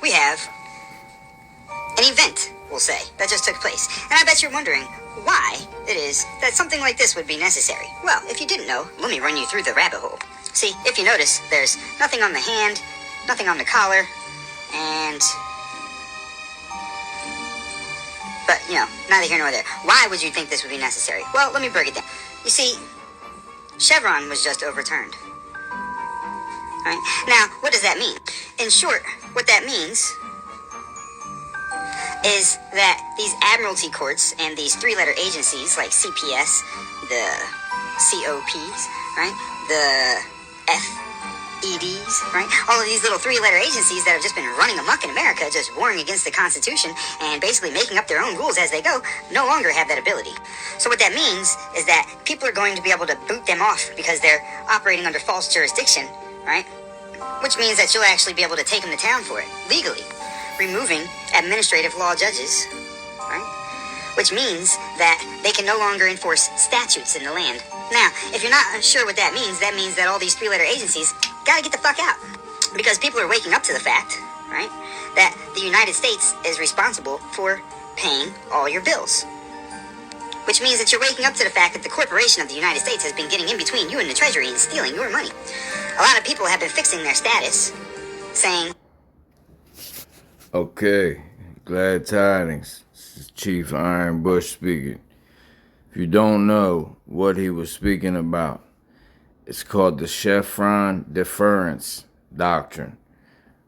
we have an event, we'll say, that just took place. And I bet you're wondering why it is that something like this would be necessary. Well, if you didn't know, let me run you through the rabbit hole. See, if you notice, there's nothing on the hand, nothing on the collar, and... but, you know, neither here nor there. Why would you think this would be necessary? Well, let me break it down. You see, Chevron was just overturned. Right? Now, what does that mean? In short, what that means is that these admiralty courts and these three-letter agencies like CPS, the COPs, right, the FEDs, right, all of these little three-letter agencies that have just been running amok in America, just warring against the Constitution and basically making up their own rules as they go, no longer have that ability. So what that means is that people are going to be able to boot them off because they're operating under false jurisdiction, right, which means that you'll actually be able to take them to town for it, legally, removing administrative law judges, right? Which means that they can no longer enforce statutes in the land. Now, if you're not sure what that means that all these three-letter agencies gotta get the fuck out. Because people are waking up to the fact, right, that the United States is responsible for paying all your bills. Which means that you're waking up to the fact that the corporation of the United States has been getting in between you and the Treasury and stealing your money. A lot of people have been fixing their status, saying... Okay, glad tidings. This is Chief Iron Bush speaking. If you don't know what he was speaking about, it's called the Chevron deference doctrine.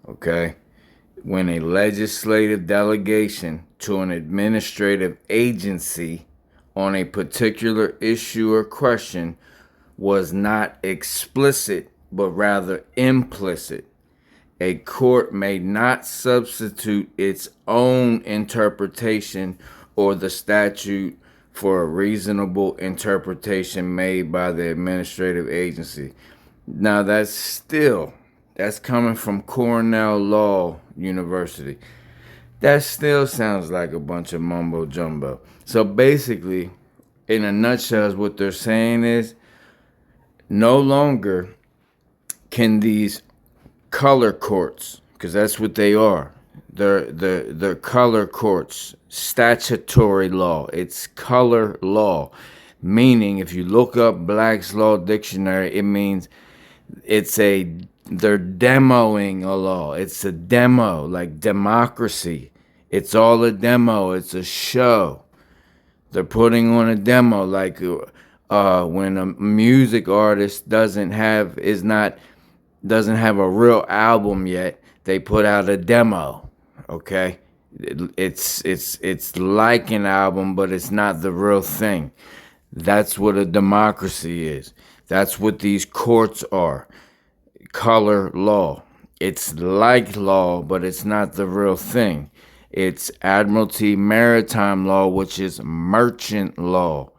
Okay? When a legislative delegation to an administrative agency on a particular issue or question was not explicit but rather implicit, a court may not substitute its own interpretation or the statute for a reasonable interpretation made by the administrative agency. Now that's coming from Cornell Law University. That still sounds like a bunch of mumbo jumbo. So basically, in a nutshell, what they're saying is no longer can these color courts, because that's what they are. They're color courts, statutory law. It's color law, meaning if you look up Black's Law Dictionary, it means they're demoing a law. It's a demo, like democracy. It's all a demo. It's a show. They're putting on a demo, like when a music artist doesn't have a real album yet, they put out a demo. Okay, it's like an album, but it's not the real thing. That's what a democracy is. That's what these courts are. Color law. It's like law, but it's not the real thing. It's admiralty maritime law, which is merchant law.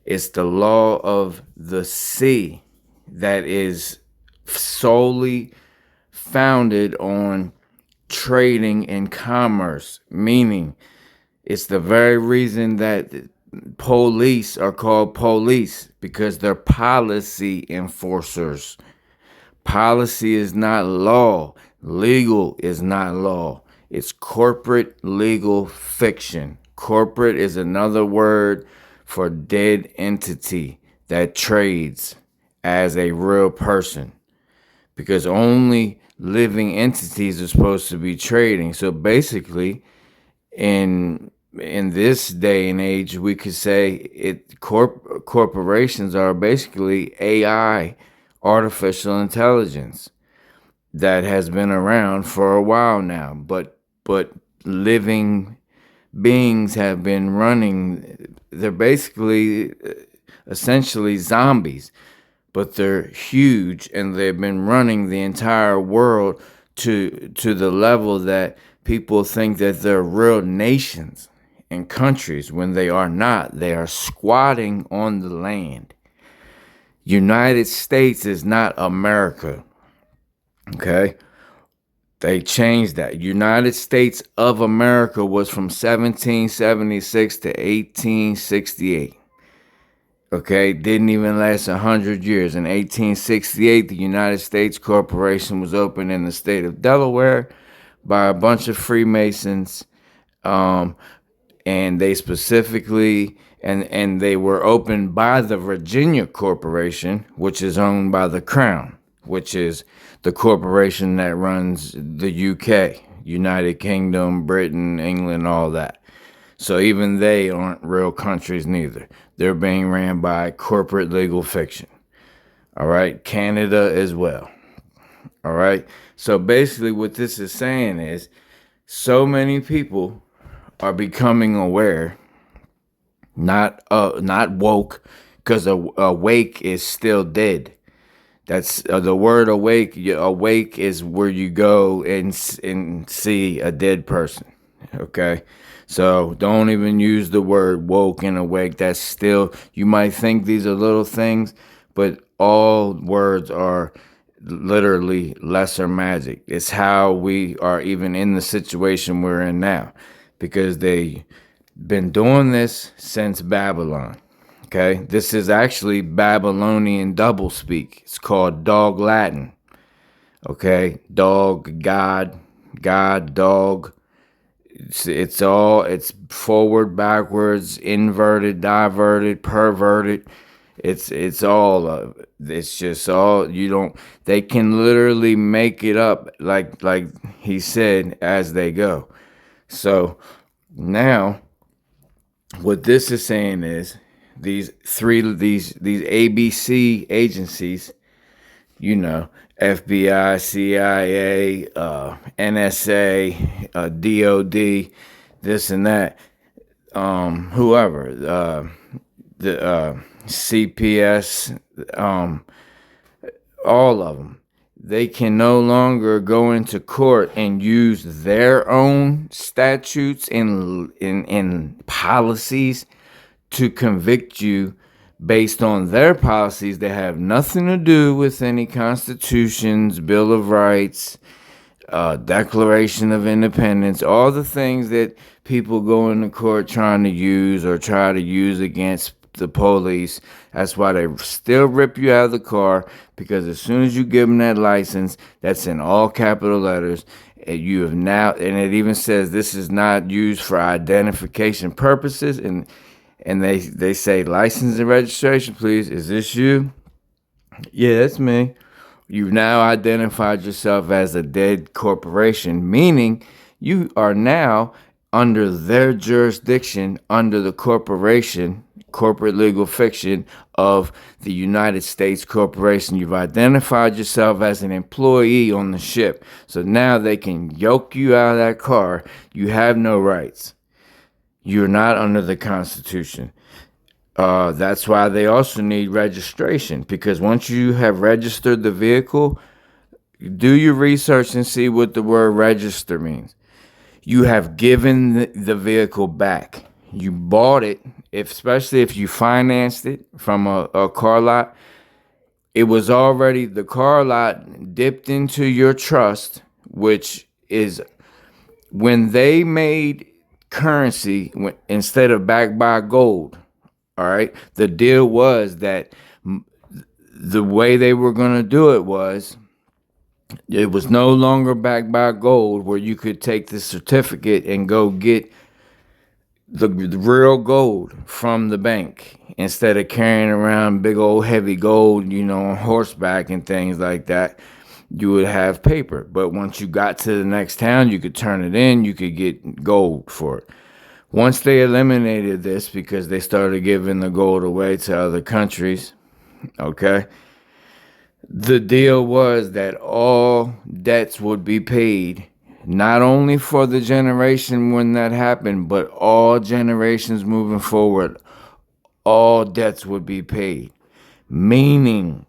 It's the law of the sea that is solely founded on trading and commerce, meaning it's the very reason that police are called police, because they're policy enforcers. Policy is not law. Legal is not law. It's corporate legal fiction. Corporate is another word for dead entity that trades as a real person, because only living entities are supposed to be trading. So basically, in this day and age, we could say corporations are basically AI, artificial intelligence, that has been around for a while now. But living beings have been running. They're basically essentially zombies. But they're huge, and they've been running the entire world to the level that people think that they're real nations and countries when they are not. They are squatting on the land. United States is not America. Okay? They changed that. United States of America was from 1776 to 1868. Okay, didn't even last 100 years. In 1868, the United States Corporation was opened in the state of Delaware, by a bunch of Freemasons, um, and they specifically and they were opened by the Virginia Corporation, which is owned by the Crown, which is the corporation that runs the UK, United Kingdom, Britain, England, all that. So even they aren't real countries neither. They're being ran by corporate legal fiction. All right, Canada as well. All right. So basically what this is saying is so many people are becoming aware, not woke, because awake is still dead. That's the word awake. Awake is where you go and see a dead person. Okay, so don't even use the word woke and awake. That's still, you might think these are little things, but all words are literally lesser magic. It's how we are even in the situation we're in now, because they been doing this since Babylon. Okay, this is actually Babylonian doublespeak. It's called dog Latin. Okay, dog, God, God, dog. It's forward, backwards, inverted, diverted, perverted. It's all of it. It's just all, you don't, they can literally make it up like he said as they go. So now what this is saying is these ABC agencies, you know, FBI, CIA, NSA, DOD, this and that, whoever, the CPS, all of them, they can no longer go into court and use their own statutes and policies to convict you based on their policies that have nothing to do with any constitutions, Bill of Rights, Declaration of Independence, all the things that people go into court trying to use or try to use against the police. That's why they still rip you out of the car, because as soon as you give them that license, that's in all capital letters. You have now, and it even says this is not used for identification purposes, and they say license and registration, please. Is this you? Yeah, that's me. You've now identified yourself as a dead corporation, meaning you are now under their jurisdiction, under the corporate legal fiction of the United States Corporation. You've identified yourself as an employee on the ship. So now they can yoke you out of that car. You have no rights. You're not under the Constitution. That's why they also need registration, because once you have registered the vehicle, do your research and see what the word register means. You have given the vehicle back. You bought it, especially if you financed it from a car lot. It was already, the car lot dipped into your trust, which is when they made currency instead of backed by gold. All right. The deal was that the way they were going to do it was no longer backed by gold, where you could take the certificate and go get the real gold from the bank instead of carrying around big old heavy gold, on horseback and things like that. You would have paper. But once you got to the next town, you could turn it in, you could get gold for it. Once they eliminated this, because they started giving the gold away to other countries, okay, the deal was that all debts would be paid, not only for the generation when that happened, but all generations moving forward, all debts would be paid. Meaning,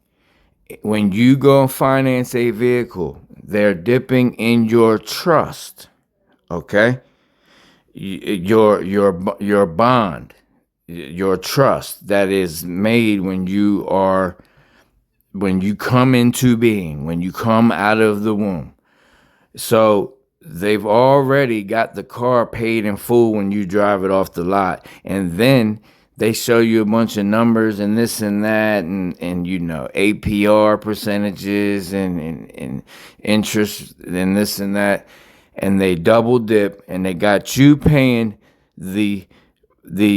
when you go and finance a vehicle, they're dipping in your trust, okay? Your bond, your trust that is made when you come into being, when you come out of the womb. So they've already got the car paid in full when you drive it off the lot, and then they show you a bunch of numbers and this and that, and APR percentages and interest and this and that. and they double dip, and they got you paying the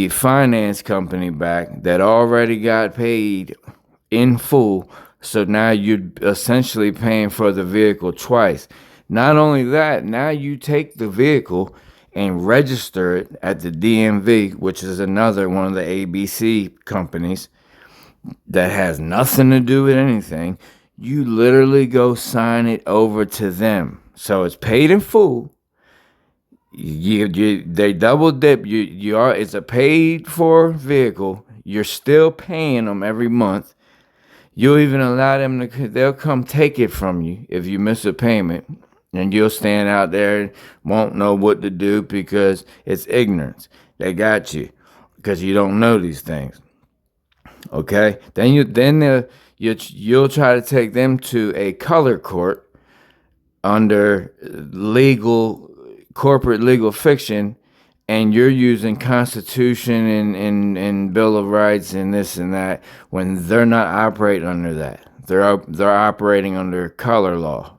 finance company back that already got paid in full. So now you're essentially paying for the vehicle twice. Not only that, now you take the vehicle and register it at the DMV, which is another one of the ABC companies that has nothing to do with anything. You literally go sign it over to them. So it's paid in full. They double dip. It's a paid for vehicle. You're still paying them every month. You'll even allow them to, they'll come take it from you if you miss a payment. And you'll stand out there and won't know what to do because it's ignorance. They got you because you don't know these things. Okay? You'll try to take them to a color court under corporate legal fiction, and you're using Constitution and Bill of Rights and this and that when they're not operating under that. They're operating under color law,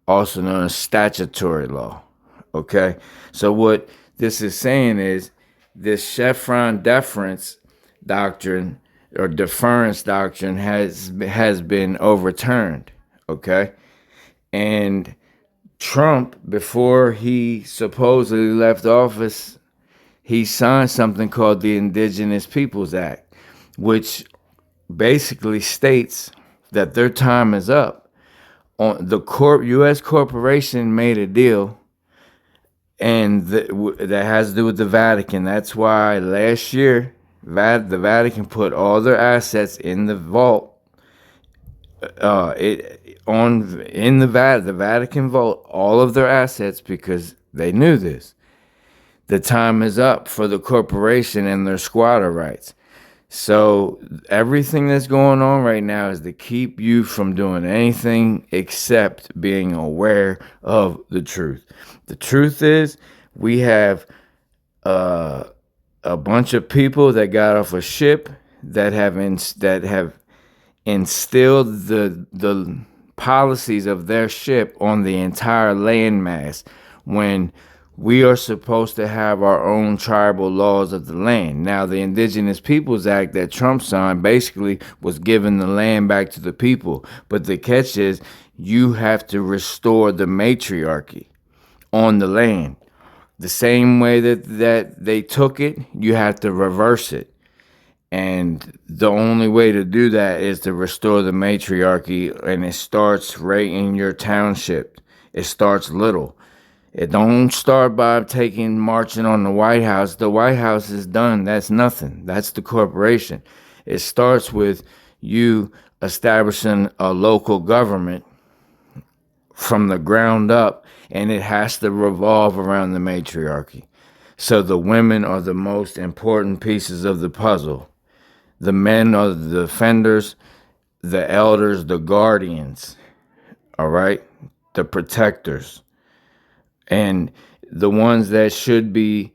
also known as statutory law. Okay? So what this is saying is this Chevron deference doctrine or deference doctrine has been overturned. Okay? And Trump, before he supposedly left office, he signed something called the Indigenous Peoples Act, which basically states that their time is up. U.S. corporation made a deal, and that has to do with the Vatican. That's why last year the Vatican put all their assets in the vault. The Vatican vault all of their assets because they knew this. The time is up for the corporation and their squatter rights. So everything that's going on right now is to keep you from doing anything except being aware of the truth. The truth is we have a bunch of people that got off a ship that have instilled the policies of their ship on the entire landmass when we are supposed to have our own tribal laws of the land. Now, the Indigenous Peoples Act that Trump signed basically was giving the land back to the people. But the catch is you have to restore the matriarchy on the land. The same way that they took it, you have to reverse it. And the only way to do that is to restore the matriarchy, and it starts right in your township. It starts little. It don't start by marching on the White House. The White House is done. That's nothing. That's the corporation. It starts with you establishing a local government from the ground up, and it has to revolve around the matriarchy. So the women are the most important pieces of the puzzle. The men are the defenders, the elders, the guardians, all right? The protectors. And the ones that should be,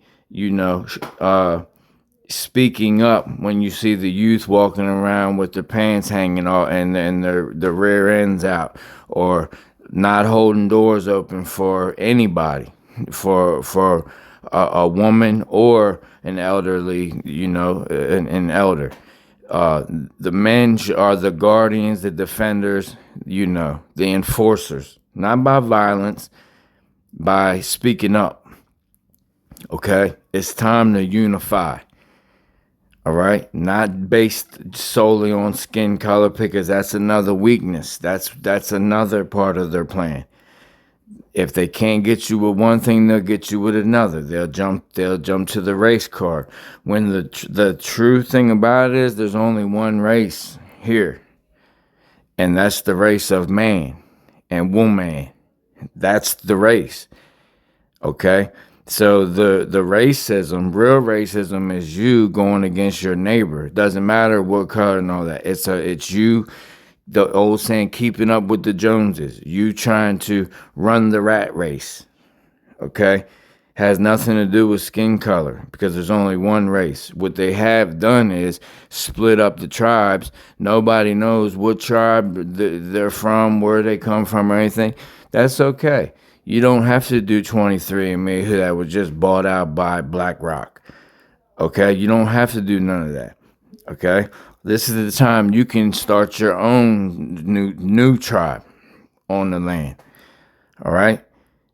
speaking up when you see the youth walking around with their pants hanging off and their rear ends out, or not holding doors open for anybody, for a woman or an elderly, an elder. The men are the guardians, the defenders, the enforcers, not by violence, by speaking up. Okay? It's time to unify. All right? Not based solely on skin color, because that's another weakness. That's another part of their plan. If they can't get you with one thing, they'll get you with another. They'll jump to the race card. When the true thing about it is there's only one race here. And that's the race of man and woman. That's the race. Okay? So the racism, real racism, is you going against your neighbor. It doesn't matter what color and all that. It's you. The old saying, keeping up with the Joneses. You trying to run the rat race. Okay? Has nothing to do with skin color, because there's only one race. What they have done is split up the tribes. Nobody knows what tribe they're from, where they come from, or anything. That's okay. You don't have to do 23andMe that was just bought out by BlackRock. Okay? You don't have to do none of that. Okay? This is the time you can start your own new tribe on the land. All right?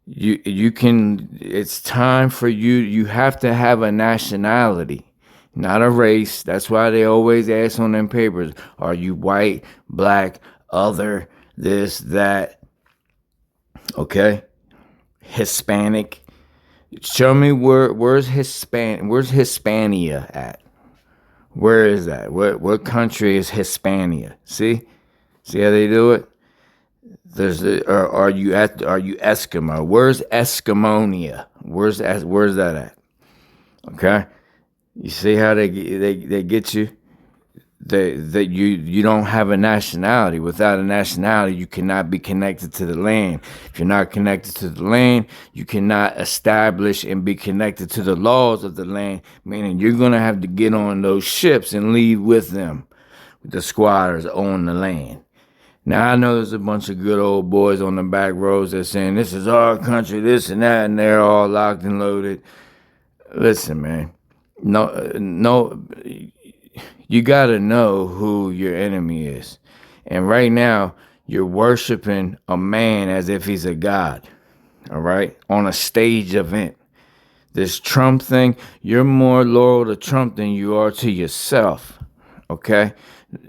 You can, it's time for you have to have a nationality, not a race. That's why they always ask on them papers, are you white, black, other, this, that? Okay? Hispanic. Show me where's Hispania at? Where is that? What country is Hispania? See how they do it? Are you Eskimo? Where's Eskimonia? Where's that at? Okay, you see how they get you. That you don't have a nationality. Without a nationality, you cannot be connected to the land. If you're not connected to the land, you cannot establish and be connected to the laws of the land, meaning you're going to have to get on those ships and leave with them, with the squatters on the land. Now, I know there's a bunch of good old boys on the back roads that saying, this is our country, this and that, and they're all locked and loaded. Listen, man. No, you got to know who your enemy is. And right now, you're worshiping a man as if he's a god, all right, on a stage event. This Trump thing, you're more loyal to Trump than you are to yourself, okay?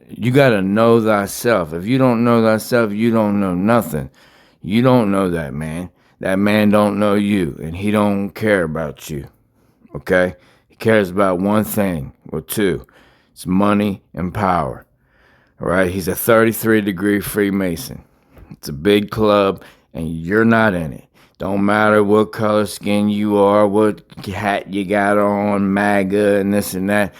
You got to know thyself. If you don't know thyself, you don't know nothing. You don't know that man. That man don't know you, and he don't care about you, okay? He cares about one thing or two. It's money and power. All right, he's a 33-degree Freemason. It's a big club, and you're not in it. Don't matter what color skin you are, what hat you got on, MAGA and this and that.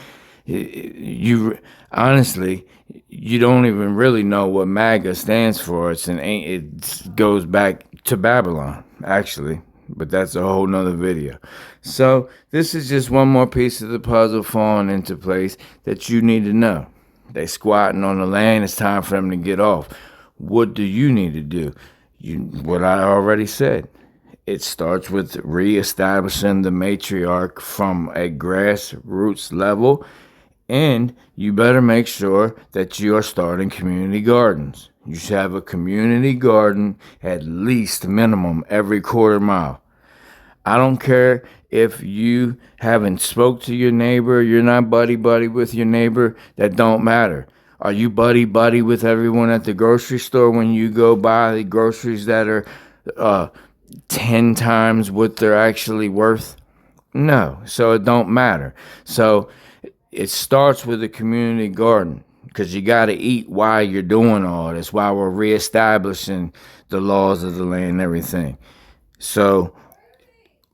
You honestly, you don't even really know what MAGA stands for. It goes back to Babylon, actually. But that's a whole nother video. So this is just one more piece of the puzzle falling into place that you need to know. They squatting on the land. It's time for them to get off. What do you need to do? What I already said. It starts with reestablishing the matriarch from a grassroots level. And you better make sure that you are starting community gardens. You should have a community garden at least minimum every quarter mile. I don't care if you haven't spoke to your neighbor, you're not buddy-buddy with your neighbor, that don't matter. Are you buddy-buddy with everyone at the grocery store when you go buy the groceries that are 10 times what they're actually worth? No, so it don't matter. So it starts with a community garden because you got to eat while you're doing all this, while we're reestablishing the laws of the land and everything. So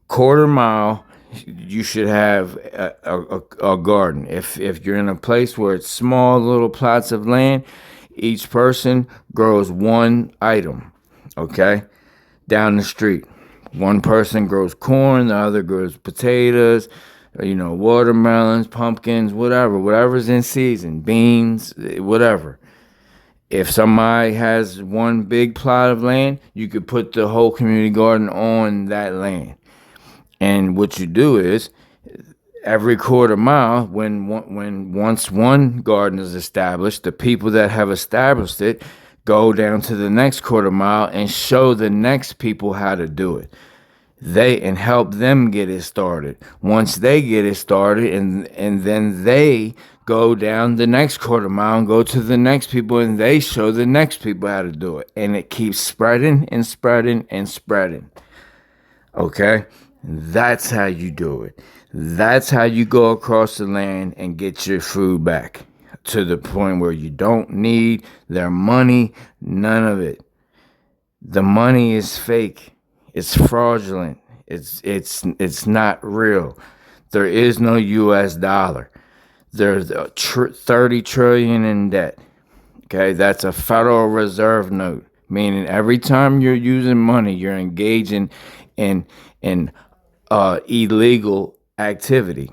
quarter mile, you should have a garden. If you're in a place where it's small little plots of land, each person grows one item, okay, down the street. One person grows corn, the other grows potatoes, watermelons, pumpkins, whatever's in season, beans, whatever. If somebody has one big plot of land, you could put the whole community garden on that land. And what you do is every quarter mile, once one garden is established, the people that have established it go down to the next quarter mile and show the next people how to do it. And help them get it started. Once they get it started, and then they go down the next quarter mile and go to the next people, and they show the next people how to do it. And it keeps spreading and spreading and spreading. Okay? That's how you do it. That's how you go across the land and get your food back to the point where you don't need their money, none of it. The money is fake. It's fraudulent. It's not real. There is no U.S. dollar. There's 30 trillion in debt. Okay, that's a Federal Reserve note, meaning every time you're using money, you're engaging in illegal activity.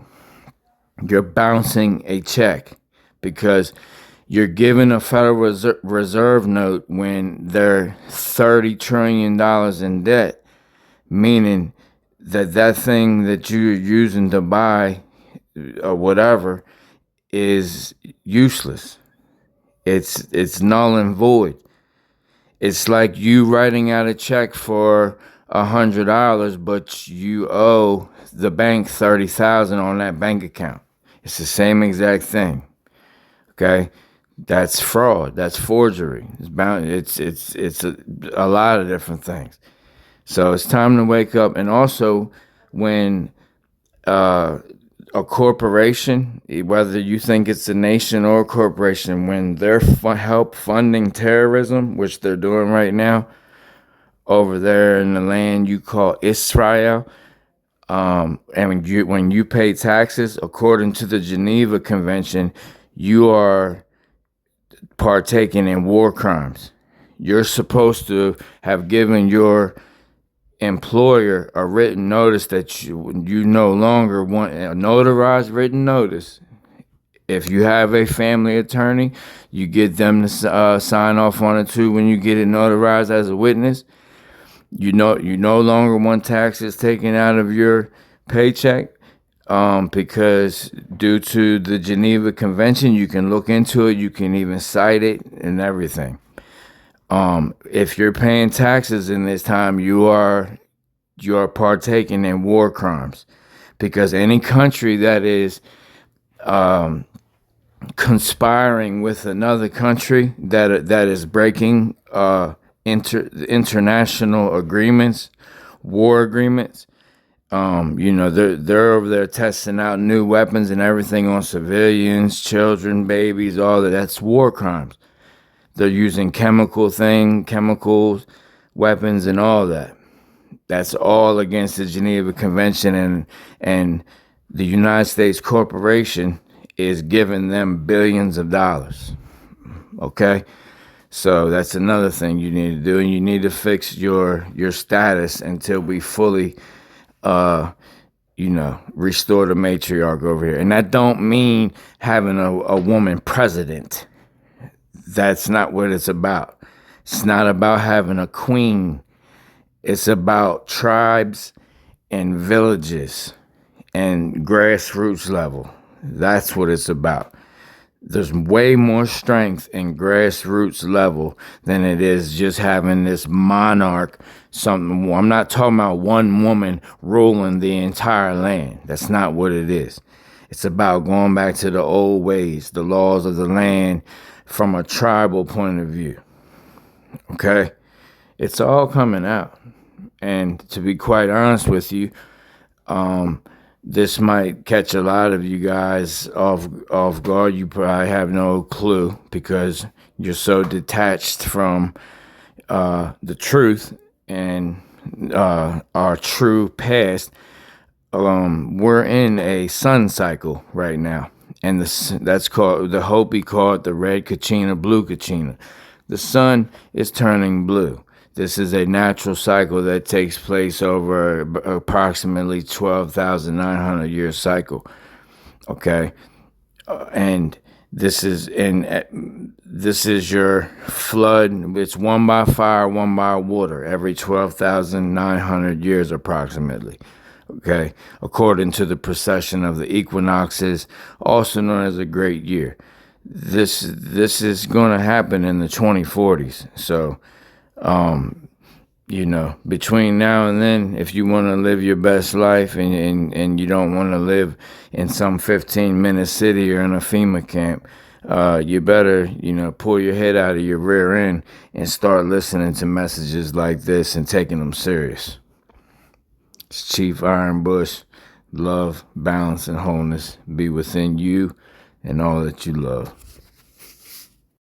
You're bouncing a check because you're giving a Federal Reserve note when they're $30 trillion in debt. meaning that thing that you're using to buy or whatever is useless. It's null and void. It's like you writing out a check for $100, but you owe the bank $30,000 on that bank account. It's the same exact thing. Okay, that's fraud. That's forgery. It's a lot of different things. So it's time to wake up. And also, when a corporation, whether you think it's a nation or a corporation, when they're help funding terrorism, which they're doing right now over there in the land you call Israel, and when you pay taxes, according to the Geneva Convention, you are partaking in war crimes. You're supposed to have given your employer a written notice that you no longer want a notarized written notice. If you have a family attorney, you get them to sign off on it too when you get it notarized as a witness. You no longer want taxes taken out of your paycheck, because due to the Geneva Convention, you can look into it, you can even cite it and everything. If you're paying taxes in this time, you are partaking in war crimes, because any country that is conspiring with another country that is breaking international agreements, war agreements, they're over there testing out new weapons and everything on civilians, children, babies, all that. That's war crimes. They're using chemicals, weapons, and all that. That's all against the Geneva Convention, and the United States corporation is giving them billions of dollars. Okay? So that's another thing you need to do, and you need to fix your status until we fully restore the matriarch over here. And that don't mean having a woman president. That's not what it's about. It's not about having a queen. It's about tribes and villages and grassroots level. That's what it's about. There's way more strength in grassroots level than it is just having this monarch something. I'm not talking about one woman ruling the entire land. That's not what it is. It's about going back to the old ways, the laws of the land from a tribal point of view. Okay? It's all coming out. And to be quite honest with you, this might catch a lot of you guys off guard. You probably have no clue because you're so detached from the truth and our true past. We're in a sun cycle right now, and that's called the Hopi call it the red Kachina, blue Kachina. The sun is turning blue. This is a natural cycle that takes place over approximately 12,900 year cycle. Okay, and this is your flood. It's one by fire, one by water every 12,900 years approximately. Okay, according to the precession of the equinoxes, also known as a great year. This is going to happen in the 2040s. So. Between now and then, if you want to live your best life and you don't want to live in some 15-minute city or in a FEMA camp, you better, pull your head out of your rear end and start listening to messages like this and taking them serious. It's Chief Ironbush. Love, balance, and wholeness be within you and all that you love.